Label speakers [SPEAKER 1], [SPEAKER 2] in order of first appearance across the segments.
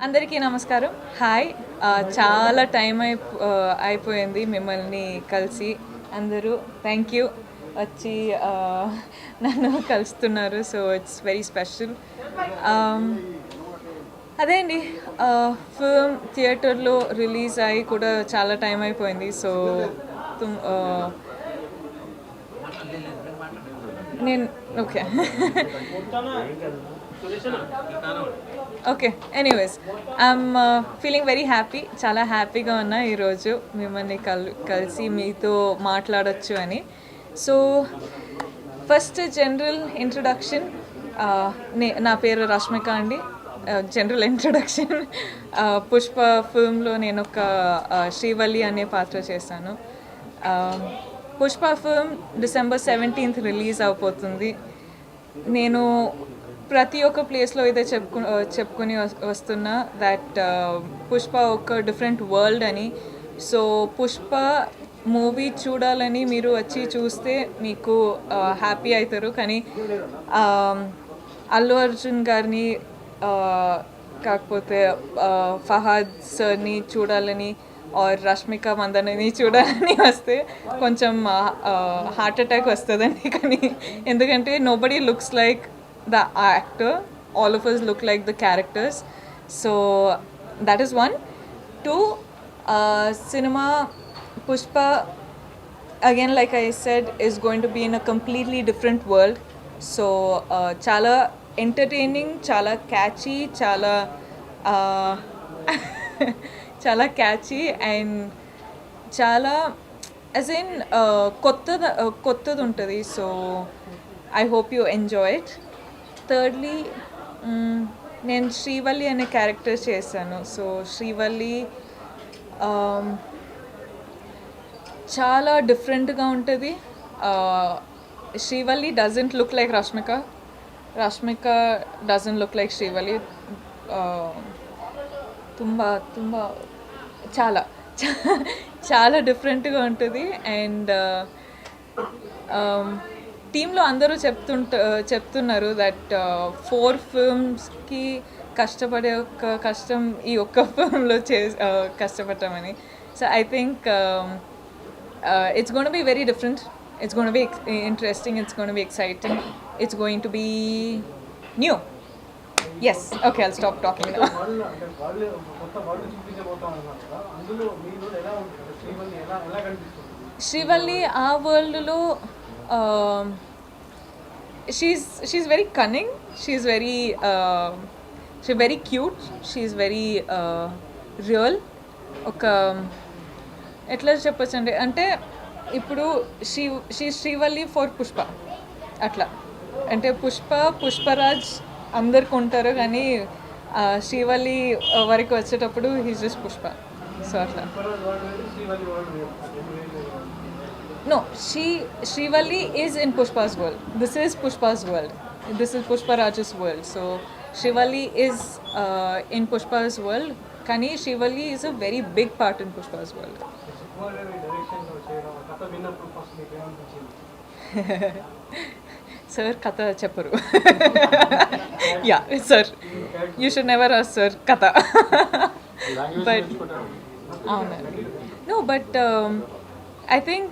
[SPEAKER 1] అందరికీ నమస్కారం. హాయ్. చాలా టైం అయిపోయింది మిమ్మల్ని కలిసి. అందరూ థ్యాంక్ యూ వచ్చి నన్ను కలుస్తున్నారు. So it's very special. అదే అండి, ఫిల్మ్ థియేటర్లో రిలీజ్ అయ్యి కూడా చాలా టైం అయిపోయింది. సో నేను okay okay anyways I'm feeling very happy. చాలా హ్యాపీగా ఉన్నా ఈరోజు మిమ్మల్ని కలిసి మీతో మాట్లాడచ్చు అని. So first general introduction. నా పేరు రష్మిక అండి. General introduction. పుష్ప ఫిల్మ్లో నేను ఒక శ్రీవల్లి అనే పాత్ర చేశాను. Pushpa film December 17th release అయిపోతుంది. నేను ప్రతి ఒక్క ప్లేస్లో అయితే చెప్పుకుని వస్తున్నా దట్ పుష్ప ఒక డిఫరెంట్ వరల్డ్ అని. సో పుష్ప మూవీ చూడాలని మీరు వచ్చి చూస్తే మీకు హ్యాపీ అవుతారు. కానీ అల్లు అర్జున్ గారిని కాకపోతే ఫహాద్ సార్ని చూడాలని ఆర్ రష్మిక మందనని చూడాలని వస్తే కొంచెం హార్ట్ అటాక్ వస్తుందండి. కానీ ఎందుకంటే nobody looks like the actor, all of us look like the characters. So that is one. Two, cinema Pushpa, again like I said, is going to be in a completely different world. So chala entertaining, chala catchy, chala chala catchy and chala as in kottadu untadi. So I hope you enjoy it. Thirdly, నేను శ్రీవల్లి అనే character చేశాను. So Srivalli చాలా డిఫరెంట్గా ఉంటుంది. Srivalli doesn't look like Rashmika, Rashmika doesn't look like Srivalli. ತುಂಬ చాలా చాలా డిఫరెంట్గా ఉంటుంది. అండ్ టీంలో అందరూ చెప్తున్నారు దట్ 4 ఫిల్మ్స్కి కష్టపడే ఒక కష్టం ఈ ఒక్క ఫిల్మ్లో కష్టపడతామని. So I think it's gonna be very different, it's gonna be interesting, it's gonna be exciting, it's going to be new. Yes okay, I'll stop talking now. Srivalli ఆ వరల్డ్లో she's very cunning, she's very cute, she's very real. ఒక ఎట్లా చెప్పచ్చు అంటే ఇప్పుడు Srivalli for Pushpa అట్లా. అంటే పుష్పరాజ్ అందరికి ఉంటారు, కానీ శ్రీవల్లి వరకు వచ్చేటప్పుడు హీస్ జస్ట్ పుష్ప. సో అట్లా. No, Srivalli is in Pushpa's world. This is Pushpa's world. This is Pushpa Raj's world. So Srivalli is in Pushpa's world. Kani Srivalli is a very big part in Pushpa's world. Sir, Katha Chapparu. Yeah, sir. You should never ask sir Katha. But no, but I think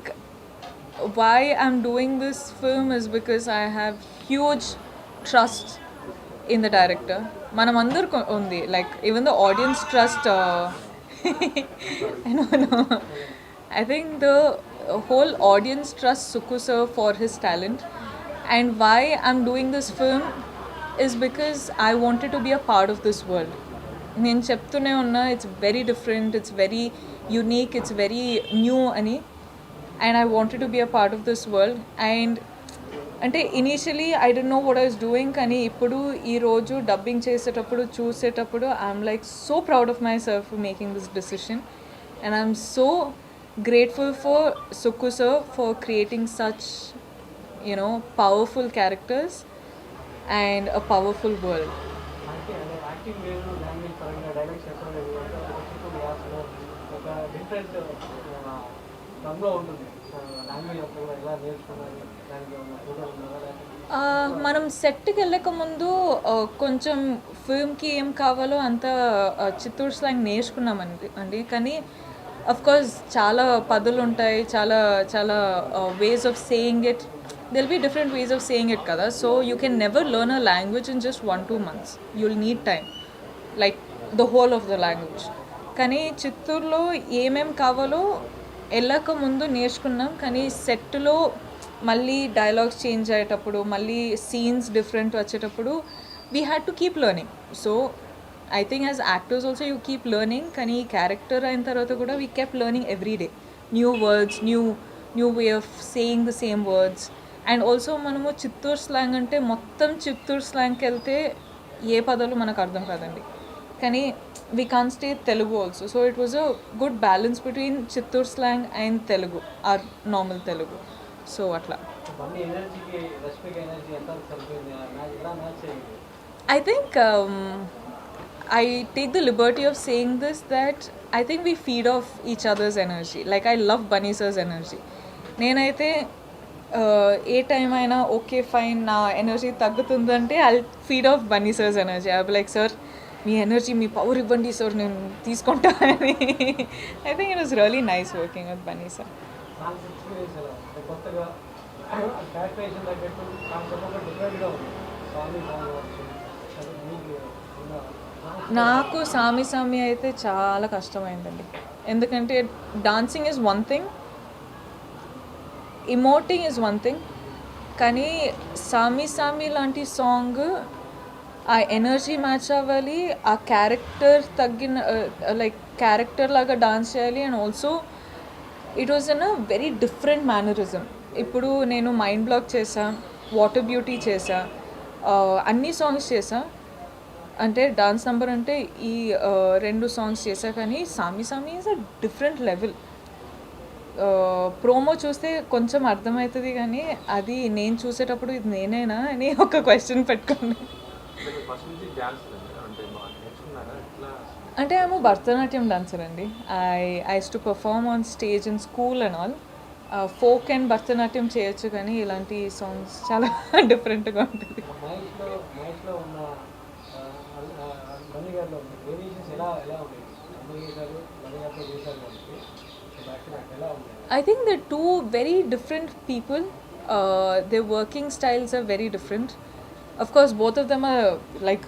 [SPEAKER 1] why I'm doing this film is because I have huge trust in the director. Manam andaru undi, like even the audience trust. I don't know. I think the whole audience trusts Sukku sir for his talent. And why I'm doing this film is because I wanted to be a part of this world. నేను చెప్తూనే ఉన్నా, it's very different, it's very unique, it's very new ani. And I wanted to be a part of this world. And అంటే initially I don't know what I was doing. కానీ ఇప్పుడు ఈరోజు dubbing చేసేటప్పుడు చూసేటప్పుడు I'm like so proud of my self for making this decision. And I'm so grateful for Sukku sir for creating such powerful characters and a powerful world.
[SPEAKER 2] రంగులో ఉంటుంది. Language అంతా కూడా ఎలా నేర్చుకున్నారు, దానికి ఏమన్నా ఫోటోలు ఉన్నారా లేకపోతే
[SPEAKER 1] మనం సెట్కి వెళ్ళక ముందు కొంచెం ఫిల్మ్కి ఏం కావాలో అంత చిత్తూరు స్లాంగ్ నేర్చుకున్నామండి కానీ అఫ్ కోర్స్ చాలా పదులు ఉంటాయి, చాలా చాలా ways of saying it, they'll be different ways of saying it కదా. So you can never learn a language in just 1-2 months. You'll need time like the whole of the language. కానీ చిత్తూరులో ఏమేం కావాలో వెళ్ళక ముందు నేర్చుకున్నాం, కానీ సెట్లో మళ్ళీ డైలాగ్స్ చేంజ్ అయ్యేటప్పుడు, మళ్ళీ సీన్స్ డిఫరెంట్ వచ్చేటప్పుడు we had to keep learning. So I think as actors also you keep learning, కానీ క్యారెక్టర్ అయిన తర్వాత కూడా we keep learning every day. New words, new way of saying the same words. And also మనము Chittoor slang అంటే మొత్తం చిత్తూరు స్లాంగ్కి వెళ్తే ఏ పదాలు మనకు అర్థం కాదండి, కానీ we can stay Telugu also. So it was a good balance between Chittoor slang and Telugu, or normal Telugu. So అట్లా
[SPEAKER 2] బన్నీ ఎనర్జీకి రష్మిక ఎనర్జీ ఎంత సరిపోయింది, ఎలా మ్యాచ్ అయ్యింది?
[SPEAKER 1] I think I take the liberty of saying this that I think we feed off each other's energy. Like I love Bunny sir's energy. నేనైతే ఏ time అయినా okay fine నా ఎనర్జీ తగ్గుతుందంటే I feed off Bunny sir's energy. I be like sir మీ energy, మీ power ఇవ్వండి sir, నేను తీసుకుంటా అని. I think it was really nice working with Bunny sir.
[SPEAKER 2] Songs experience ఎలా అంటే కొత్తగా క్యారెక్టరైజేషన్ తగ్గట్టు సాంగ్స్ ఒక్కొక్క డిఫరెంట్గా ఉంది. స్వామి సాంగ్ కావచ్చు, అది మీకు ఉన్న
[SPEAKER 1] నాకు సామి సామి అయితే చాలా కష్టమైందండి, ఎందుకంటే dancing is one thing, emoting is one thing, కానీ సామి సామి లాంటి సాంగ్ ఆ ఎనర్జీ మ్యాచ్ అవ్వాలి, ఆ క్యారెక్టర్ తగ్గిన లైక్ క్యారెక్టర్ లాగా డాన్స్ చేయాలి. And also it was in a very different mannerism. ఇప్పుడు నేను మైండ్ బ్లాక్ చేసా, వాటర్ బ్యూటీ చేసా, అన్ని సాంగ్స్ చేసా, అంటే డాన్స్ నెంబర్ అంటే ఈ 2 సాంగ్స్ చేసా, కానీ సామి సామి is a different level. Promo చూస్తే కొంచెం అర్థమవుతుంది, కానీ అది నేను చూసేటప్పుడు ఇది నేనేనా అని ఒక క్వశ్చన్ పెట్టుకున్నాను. అంటే ఆమె భరతనాట్యం డాన్సర్ అండి. I to perform on stage in school and all. Folk and Bharatanatyam చేయొచ్చు, కానీ ఇలాంటి సాంగ్స్ చాలా డిఫరెంట్గా ఉంటుంది.
[SPEAKER 2] మహేష్లో ఉన్న బన్నీ గారిలో వేరియేషన్స్ ఎలా ఎలా ఉన్నాయి? అమ్మాయి చేశారు, బన్నీ గారితో చేశారు కాబట్టి బ్యాక్ ఎలా ఉన్నాయి?
[SPEAKER 1] I think they're two very different people. Their working styles are very different. Of course, both of them are like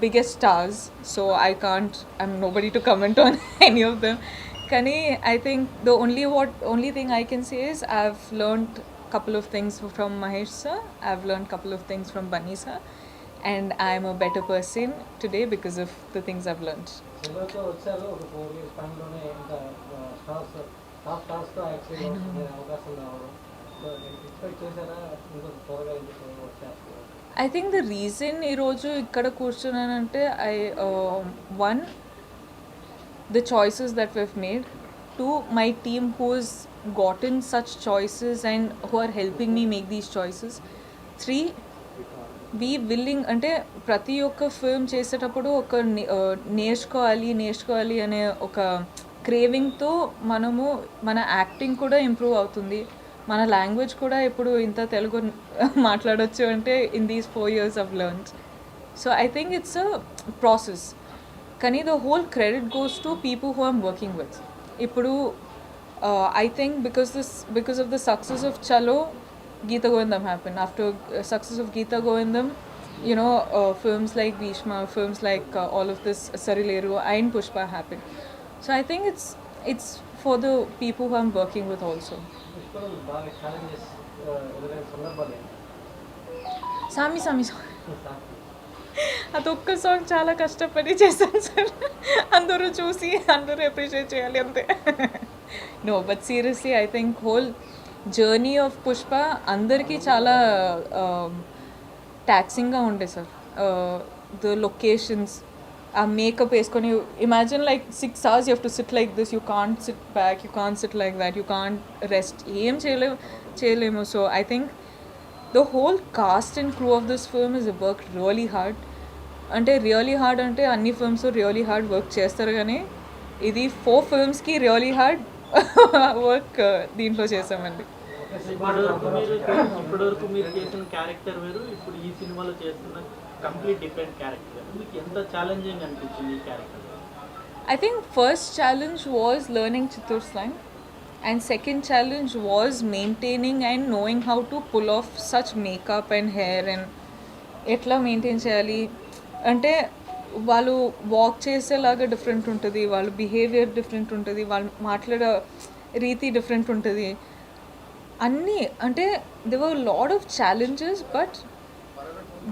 [SPEAKER 1] biggest stars, so I'm nobody to comment on any of them. Kani, I think the only thing I can say is I've learned couple of things from Mahesh sir. I've learned couple of things from Bunny sir, and I'm a better person today because of the things I've learned.
[SPEAKER 2] తెలుగుతో వచ్చారు ఒక 4 years టైంలోనే ఇంకా stars top స్టార్స్తో actually అవకాశం రావడం, so expect చేశారా ఇంకా త్వరగా ఎందుకు వచ్చేస్తారు?
[SPEAKER 1] I think the reason ఈరోజు ఇక్కడ కూర్చున్నానంటే one, the choices that we've made, two, my team who's gotten such choices and who are helping me make these choices, three, be willing. అంటే ప్రతి ఒక్క ఫిల్మ్ చేసేటప్పుడు ఒక నేర్చుకోవాలి అనే ఒక క్రేవింగ్తో మనము మన యాక్టింగ్ కూడా ఇంప్రూవ్ అవుతుంది, మన లాంగ్వేజ్ కూడా ఇప్పుడు ఇంత తెలుగు మాట్లాడొచ్చు అంటే in these 4 years I've learned. So I think it's a process, కానీ the whole credit goes to people who I'm working with. ఇప్పుడు I think because of the success of Chalo, Geeta Govindam happened. After success of Geeta Govindam, you know, films like Bhishma, films like all of this Sarileru and Pushpa happened. So I think it's for the people who I'm working with also.
[SPEAKER 2] పుష్పలో బాగా challenges ఎదురైన సందర్భాలు ఏంటి?
[SPEAKER 1] సామి సామి song, అదొక్క song చాలా కష్టపడి చేశాను సార్. అందరూ చూసి అందరూ అప్రిషియేట్ చేయాలి అంతే. No, but seriously I think whole journey of Pushpa అందరికీ చాలా ట్యాక్సింగ్గా ఉండే సార్. ద లొకేషన్స్, ఆ మేకప్ వేసుకొని imagine like 6 hours you have to sit like this, you can't sit back, you can't sit like that, you can't rest, ఏం చేయలేము. So I think the whole cast and crew of this film is work really hard. అంటే really hard అంటే అన్ని films really hard work చేస్తారు, కానీ ఇది 4 filmsకి really hard work దీంట్లో చేసామండి.
[SPEAKER 3] ఇప్పటివరకు మీరు చేసిన క్యారెక్టర్ వేరు, ఇప్పుడు ఈ సినిమాలో చేస్తున్న కంప్లీట్ డిఫరెంట్ క్యారెక్టర్. మీకు ఎంత ఛాలెంజింగ్ అనిపించింది ఈ character?
[SPEAKER 1] I think first challenge was learning Chittur slang, and second challenge was maintaining and knowing how to pull off such makeup and hair and ఎట్లా మెయింటైన్ చేయాలి అంటే వాళ్ళు వాక్ చేసేలాగా different ఉంటుంది, వాళ్ళ బిహేవియర్ డిఫరెంట్ ఉంటుంది, వాళ్ళు మాట్లాడే రీతి డిఫరెంట్ ఉంటుంది అన్నీ. అంటే they were lot of challenges. But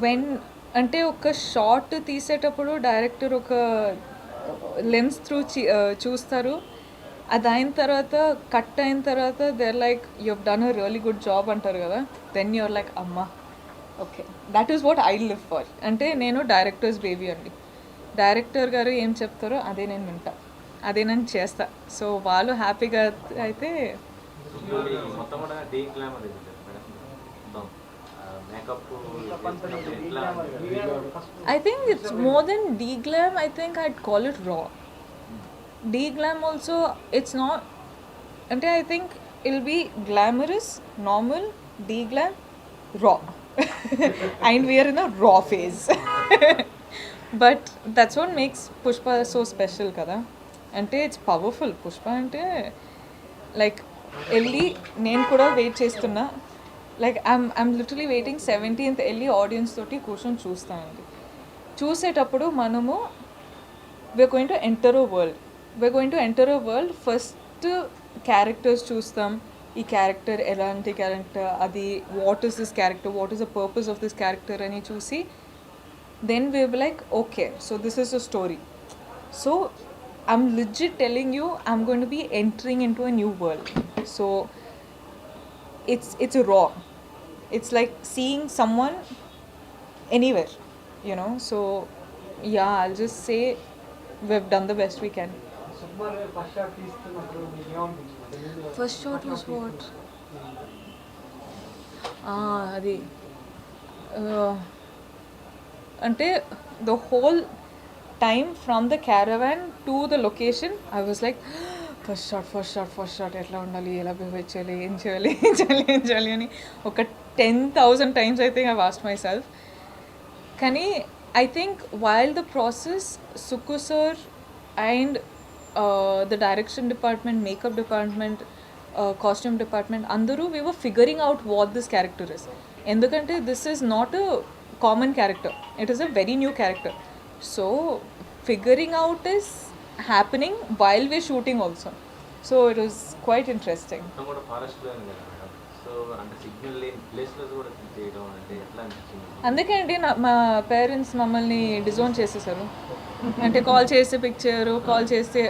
[SPEAKER 1] when అంటే ఒక షార్ట్ తీసేటప్పుడు డైరెక్టర్ ఒక లెన్స్ త్రూ చూస్తారు, అది అయిన తర్వాత కట్ అయిన తర్వాత they are like you have done a really good job అంటారు కదా, దెన్ యూ ఆర్ లైక్ అమ్మా okay that is what I live for. అంటే నేను డైరెక్టర్స్ బేబీ అండి, డైరెక్టర్ గారు ఏం చెప్తారో అదే నేను వింటా, అదే నేను చేస్తా. సో వాళ్ళు హ్యాపీగా అయితే
[SPEAKER 4] మొత్తం కూడా డీ గ్లామర్ ఇది మేడం, మొత్తం makeup
[SPEAKER 1] I think it's more than D-glam. I think I'd call it raw. D-glam also, it's not. And I think it'll be glamorous, normal, D-glam, raw. And we are in a raw phase. But that's what makes Pushpa so special, kada. And it's powerful. Pushpa ante like వెళ్ళి నేను కూడా wait చేస్తున్నా. Like I'm literally waiting 17th వెళ్ళి audience తోటి కూర్చొని చూస్తానండి. చూసేటప్పుడు మనము we are going to enter a world. First characters చూస్తాం, ఈ క్యారెక్టర్ ఎలాంటి క్యారెక్టర్, అది what is this character, what is the purpose of this character అని చూసి then we will like okay so this is the story. So I'm legit telling you, I'm going to be entering into a new world. So it's raw. It's like seeing someone anywhere, you know. So yeah, I'll just say we've done the best we can.
[SPEAKER 2] Sukumar first shot తీస్తున్నప్పుడు మీకు ఏమనిపించింది?
[SPEAKER 1] First shot was what? అది అంటే the whole time from the caravan to the location I was like first shot ఎట్లా ఉండాలి, ఎలా behave చేయాలి, ఏం చేయాలి అని ఒక 10,000 times I think I've asked myself. కానీ I think while the process, Suku sir and the direction department, makeup department, costume department, అందరూ we were figuring out what this character is. ఎందుకంటే this is not a common character, it is a very new character. So figuring out is happening while we're shooting also. So it was quite interesting.
[SPEAKER 4] మొత్తం కూడా forest లో కదా madam, so అంటే signal లేని place లో కూడా చేయడం అంటే ఎట్లా అనిపించింది?
[SPEAKER 1] అందుకే అండి మా పేరెంట్స్ మమ్మల్ని డిజోన్ చేసేసారు. అంటే కాల్ చేస్తే పిక్ చేయరు, కాల్ చేస్తే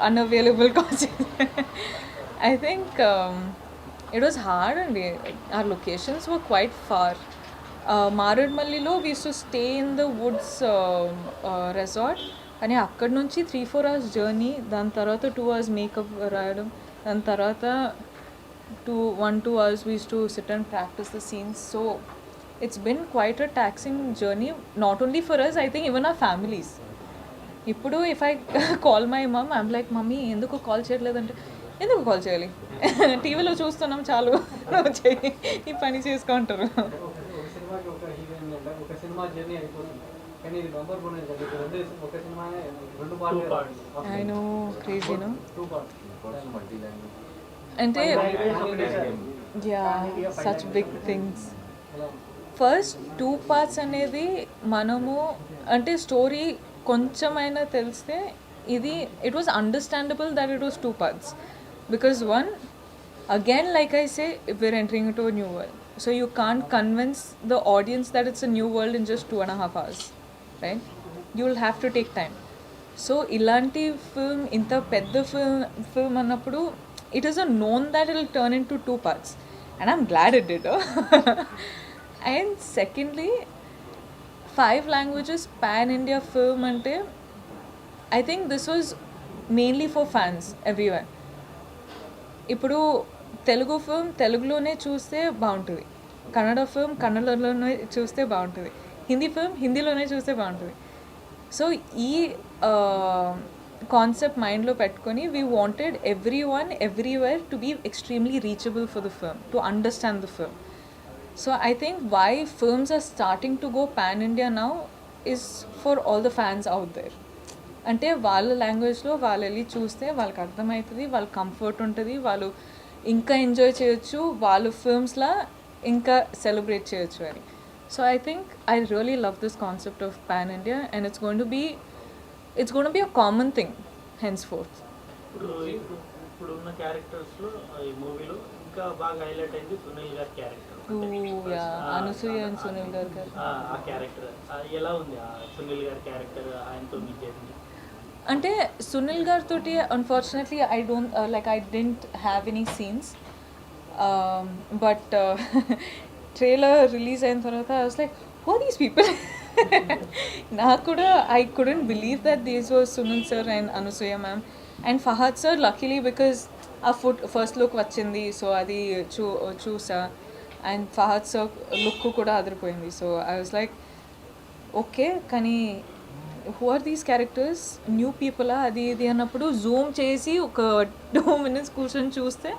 [SPEAKER 1] అన్అవైలబుల్ కాల్ చేస్తే. I think it was hard అండి. Our locations were quite far. మారేడుమల్లిలో we used to stay in the woods resort. కానీ అక్కడ నుంచి 3-4 hours జర్నీ, దాని తర్వాత 2 hours మేకప్ రాయడం, దాని తర్వాత 1-2 hours we used to sit and practice the scenes. So it's been quite a taxing journey, not only for us, I think even our families. ఇప్పుడు if I call my mom, I'm like, mummy ఎందుకు call చేయట్లేదంటే, ఎందుకు call చేయాలి, టీవీలో చూస్తున్నాం చాలు, చెయ్యి ఈ పని చేసుకుంటారు.
[SPEAKER 2] ఒక సినిమాకి ఒక హీరోయిన్ ఒక సినిమా జర్నీ అయిపోతుంది, కానీ ఇది నంబర్ 1 అని చెప్పి ఒక సినిమానే 2 part.
[SPEAKER 1] I know, crazy, no?
[SPEAKER 2] 2 part
[SPEAKER 1] అంటే such big things. First 2 parts అనేది మనము అంటే స్టోరీ కొంచెమైనా తెలిస్తే ఇది it was understandable that it was 2 parts. Because one, again like I say, we're entering into a new world. So you can't convince the audience that it's a new world in just 2.5 hours, right? You will have to take time. So ఇలాంటి film, ఇంత పెద్ద film అన్నప్పుడు it is a known that it will turn into 2 parts, and I'm glad it did. And secondly, 5 languages pan India film ante I think this was mainly for fans everywhere. ఇప్పుడు Telugu film తెలుగులోనే చూస్తే బాగుంటుంది, Kannada film కన్నడలోనే చూస్తే బాగుంటుంది, Hindi film హిందీలోనే చూస్తే బాగుంటుంది. So ఈ concept మైండ్లో పెట్టుకొని we wanted every one everywhere to be extremely reachable for the film, to understand the film. So I think why films are starting to go pan India now is for all the fans out there. అంటే వాళ్ళ లాంగ్వేజ్లో వాళ్ళు వెళ్ళి చూస్తే వాళ్ళకి అర్థమవుతుంది, వాళ్ళ comfort ఉంటుంది, వాళ్ళు ఇంకా ఎంజాయ్ చేయొచ్చు, వాళ్ళు ఫిల్మ్స్లా ఇంకా సెలబ్రేట్ చేయొచ్చు అని. So I think I really love this concept of pan India and it's going to be a common thing henceforth.
[SPEAKER 3] ఇప్పుడున్న క్యారెక్టర్స్లో ఈ మూవీలో ఇంకా బాగా హైలైట్ అయింది సునీల్ గారి క్యారెక్టర్.
[SPEAKER 1] అనసూయ అండ్ సునీల్ గారు
[SPEAKER 3] ఆ క్యారెక్టర్ ఎలా ఉంది? ఆ సునీల్ గారి క్యారెక్టర్ ఆయనతో మీ జర్నీ
[SPEAKER 1] అంటే సునీల్ గారితో unfortunately I didn't have any scenes, but trailer release అయిన తర్వాత I was like who these people. నాకు కూడా I couldn't believe that these was Sunil sir and Anasuya ma'am and Fahadh sir. Luckily because ఆ ఫస్ట్ లుక్ వచ్చింది, so అది చూసా and Fahadh sir look కూడా అదిరిపోయింది. So I was like okay, కానీ who are these characters, new పీపులా అది ఇది అన్నప్పుడు జూమ్ చేసి ఒక 2 minutes కూర్చొని చూస్తే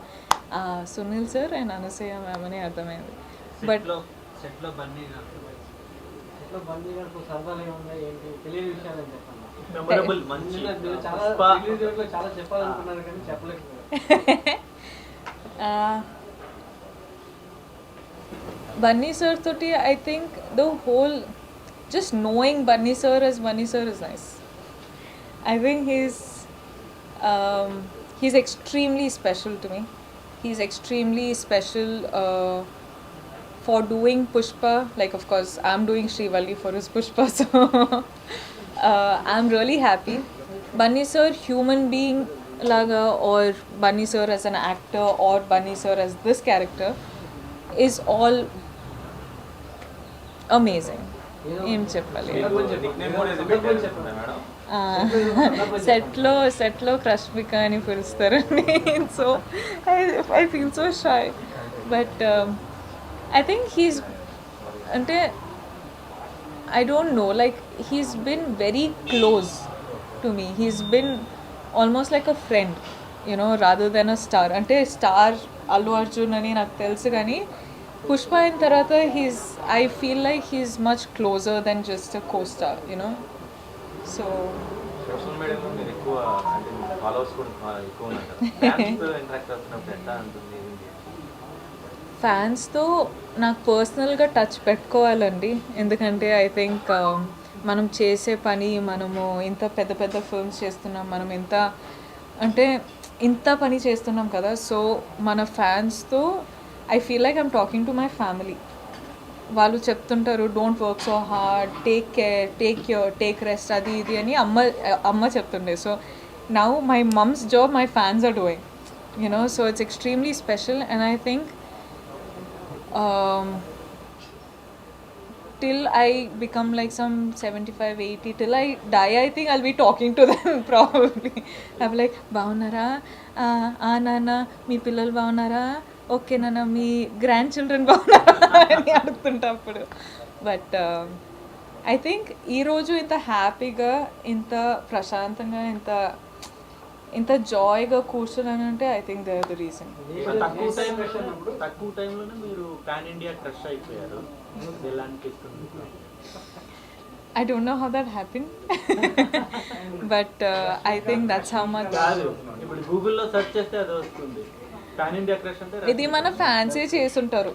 [SPEAKER 1] Sunil sir and Anasuya ma'am అని అర్థమైంది. బట్
[SPEAKER 2] సెట్లో బండి గారు సరదాలు ఏమున్నాయి ఏంటి తెలియని విషయాలు అని చెప్పండి.
[SPEAKER 3] మెమరబుల్ మంచి
[SPEAKER 2] చాలా చెప్పాలనుకున్నారు కానీ చెప్పలేకపోయారు.
[SPEAKER 1] Bunny sir toti, I think the whole just knowing Bunny sir is nice. I think he's extremely special to me. He's extremely special for doing Pushpa. Like, of course, I'm doing Srivalli for his Pushpa, so I'm really happy. Bunny sir, human being laga, or Bunny sir as an actor, or Bunny sir as this character is all amazing. ఏం చెప్పాలి, సెట్లో క్రష్మిక అని పిలుస్తారండి. So I feel so shy, but I think he's అంటే I don't know, like he's been very close to me. He's been almost like a friend, you know, rather than a star. Ante star Allu Arjun ani నాకు తెలుసు కానీ పుష్ప అయిన తర్వాత I feel like he's much closer than just a co-star, you know. So
[SPEAKER 4] social మీడియాలో మీరు ఎక్కువ అంటే followers కూడా ఎక్కువ ఉన్నారు. ఫ్యాన్స్తో ఇంటరాక్ట్ అవుతున్నప్పుడు ఎట్లా ఉంటుంది?
[SPEAKER 1] ఫ్యాన్స్తో నాకు పర్సనల్గా టచ్ పెట్టుకోవాలండి, ఎందుకంటే ఐ థింక్ మనం చేసే పని, మనము ఇంత పెద్ద పెద్ద ఫిల్మ్స్ చేస్తున్నాం, మనం ఇంత పని చేస్తున్నాం కదా. సో మన ఫ్యాన్స్తో I feel like I'm talking to my family. వాళ్ళు చెప్తుంటారు don't work so hard, take care, take rest, అది ఇది అని అమ్మ చెప్తుండే. So now my mom's job my fans are doing, you know, so it's extremely special. And I think till I become like some 75-80, till I die, I think I'll be talking to them probably. I'll be like, బాగున్నారా, నాన్న మీ పిల్లలు బాగున్నారా, okay నాన్న మీ grand children బాగున్నారా అని అడుగుతుంటా అప్పుడు. But I think ఈరోజు ఇంత హ్యాపీగా, ఇంత ప్రశాంతంగా, ఇంత జాయ్గా కూర్చున్నానంటే I think they are the reason.
[SPEAKER 3] తక్కువ టైంలోనే మీరు పాన్ ఇండియా క్రష్ అయిపోయారు, ఎలా అనిపిస్తుంది?
[SPEAKER 1] I don't know how that happened, but I think that's how much.
[SPEAKER 3] కాదు, ఇప్పుడు గూగుల్లో సెర్చ్ చేస్తే అది వస్తుంది. పాన్ ఇండియా క్రష్ అంటే
[SPEAKER 1] ఇది మన ఫ్యాన్సే చేసుంటారు,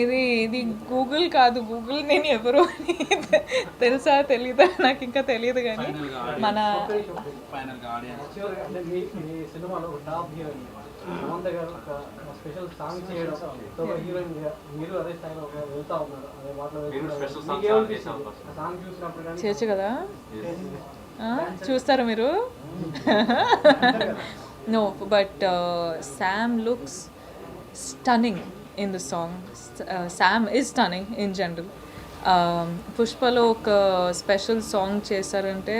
[SPEAKER 1] ఇది గూగుల్ కాదు. గూగుల్ నేను ఎవరు అని తెలుసా తెలీదా నాకు ఇంకా తెలియదు, కానీ మన
[SPEAKER 2] సినిమాలో టాప్ హీరోయిన్ సమంత గారు స్పెషల్ సాంగ్ చేయడం, హీరోయిన్ మీరు అదే స్థాయిలో వెళ్తా ఉన్నారు, అదే మాటలు సాంగ్ చూసినప్పుడు కానీ
[SPEAKER 1] చేయొచ్చు కదా. చూస్తారా మీరు? No, but Sam looks stunning in the song. Sam is stunning in general. పుష్పలో ఒక స్పెషల్ సాంగ్ చేశారంటే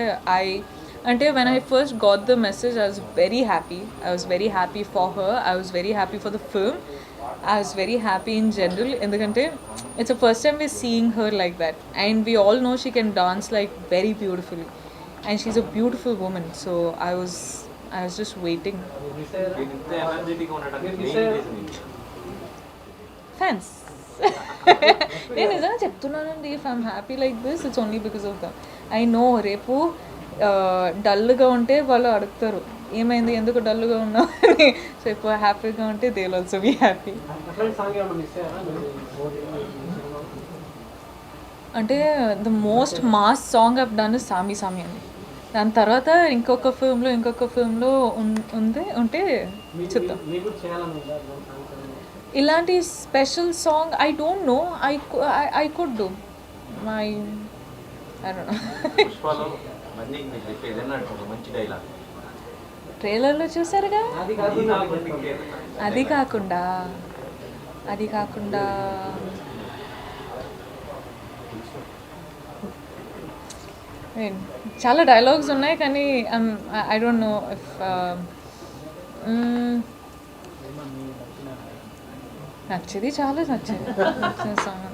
[SPEAKER 1] అంటే when I first got the message, I was very happy. I was very happy for her. I was very happy for the film. I was very happy in general. ఎందుకంటే it's the first time we're seeing her like that. And we all know she can dance like very beautifully. and she's a beautiful woman. So I was just waiting.
[SPEAKER 2] Miss అయ్యారా?
[SPEAKER 4] నేను ఇంత ఎనర్జెటిక్గా ఉండడానికి
[SPEAKER 2] మీరు
[SPEAKER 4] main reason ఏంటి?
[SPEAKER 1] Fans. నేను నిజంగా చెప్తున్నానండి, if I'm happy like this it's only because of them. I know రేపు డల్గా ఉంటే వాళ్ళు అడుగుతారు ఏమైంది ఎందుకు డల్గా ఉన్నావు అని. సో ఇప్పుడు హ్యాపీగా ఉంటే they will also be happy.
[SPEAKER 2] అట్లాంటి సాంగ్ ఏమైనా మిస్ అయ్యారా మీరు సినిమా?
[SPEAKER 1] అంటే ద మోస్ట్ మాస్ సాంగ్ అప్ డన్ సామి సామి అని. దాని తర్వాత ఇంకొక ఫిల్మ్లో ఉంటే చూద్దాం.
[SPEAKER 2] మీకు కూడా చేయాలని ఉందా అట్లాంటి సాంగ్స్ ఏమైనా?
[SPEAKER 1] ఇలాంటి special song I don't know. I could do my I don't know.
[SPEAKER 4] పుష్పలో మంది మీకు చెప్పే ఏదైనా ఒక మంచి డైలాగ్
[SPEAKER 1] ట్రైలర్లో చూసారుగా.
[SPEAKER 2] అది కాకుండా
[SPEAKER 1] అది కాకుండా చాలా డైలాగ్స్ ఉన్నాయి కానీ ఐ డోంట్ నో ఇఫ్ నచ్చేది చాలా నచ్చిన సాంగ్.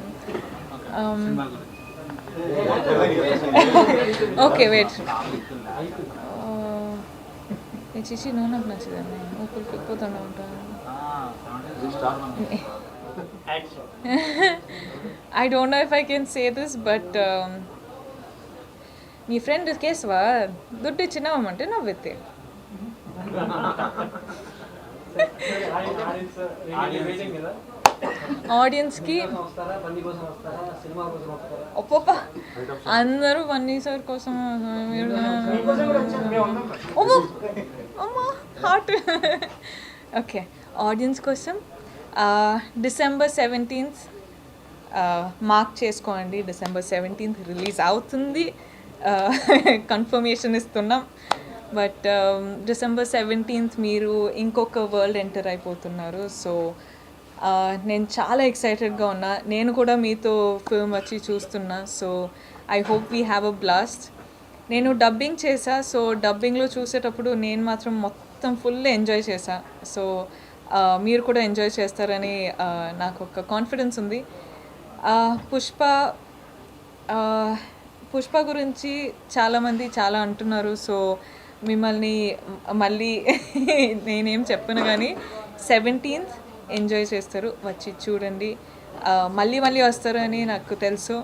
[SPEAKER 1] ఓకే వెయిట్ చిచి నువ్వు నాకు నచ్చదండి ఊపిరి పిక్కిపోతుండే ఉంటాను. I don't know if I can say this, but నీ ఫ్రెండ్ కేశవా దుడ్డు ఇచ్చినామంటే నవ్వెత్తే.
[SPEAKER 2] వెయిటింగ్ కదా,
[SPEAKER 1] ఆడియన్స్కి
[SPEAKER 2] వస్తారా బండి కోసం వస్తారా సినిమా కోసం వస్తారా?
[SPEAKER 1] ఒప్ప అందరూ బన్నీ సార్ కోసం అమ్మా హార్ట్. ఓకే ఆడియన్స్ కోసం డిసెంబర్ 17th మార్క్ చేసుకోండి. డిసెంబర్ 17th రిలీజ్ అవుతుంది. కన్ఫర్మేషన్ ఇస్తున్నాం. బట్ డిసెంబర్ 17th మీరు ఇంకొక వరల్డ్ ఎంటర్ అయిపోతున్నారు. సో నేను చాలా ఎక్సైటెడ్గా ఉన్నా. నేను కూడా మీతో ఫిల్మ్ వచ్చి చూస్తున్నా. So I hope we have a blast. నేను డబ్బింగ్ చేశా. సో డబ్బింగ్లో చూసేటప్పుడు నేను మాత్రం మొత్తం ఫుల్ ఎంజాయ్ చేశా. సో మీరు కూడా ఎంజాయ్ చేస్తారని నాకు ఒక కాన్ఫిడెన్స్ ఉంది. పుష్ప గురించి చాలామంది చాలా అంటున్నారు. సో మిమ్మల్ని మళ్ళీ నేనేం చెప్పను కానీ 17th ఎంజాయ్ చేస్తారు, వచ్చి చూడండి. మళ్ళీ వస్తారు అని నాకు తెలుసు.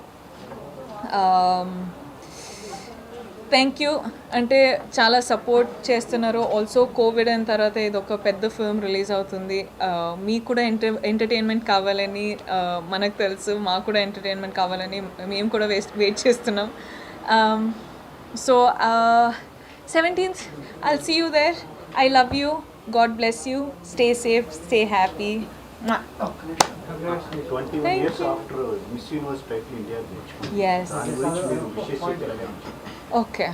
[SPEAKER 1] Thank you. అంటే చాలా సపోర్ట్ చేస్తున్నారు. ఆల్సో కోవిడ్ అయిన తర్వాత ఇది ఒక పెద్ద ఫిల్మ్ రిలీజ్ అవుతుంది. మీకు కూడా ఎంటర్టైన్మెంట్ కావాలని మనకు తెలుసు, మాకు కూడా ఎంటర్టైన్మెంట్ కావాలని మేము కూడా వెయిట్ చేస్తున్నాం. So 17th I'll see you there. I love you. God bless you. Stay safe. Stay happy. Mwah.
[SPEAKER 5] 21
[SPEAKER 1] Thank
[SPEAKER 5] years
[SPEAKER 1] you.
[SPEAKER 5] after Miss Universe title India Beach.
[SPEAKER 1] Yes.
[SPEAKER 5] దాని గురించి మీరు విశేష తెలగండి.
[SPEAKER 1] Okay.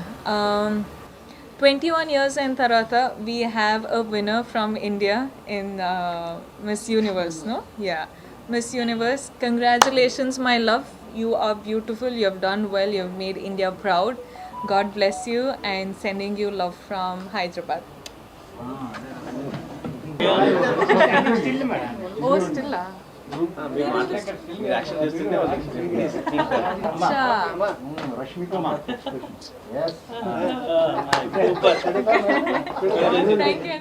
[SPEAKER 1] 21 years in Tarata, we have a winner from India in Miss Universe, no? Yeah. Miss Universe, congratulations, my love. You are beautiful. You have done well. You have made India proud. God bless you and sending you love from Hyderabad. Oh, still?
[SPEAKER 4] మీరు action చేస్తుంటే
[SPEAKER 1] Acha.
[SPEAKER 5] Rashmika మా
[SPEAKER 1] Thank you.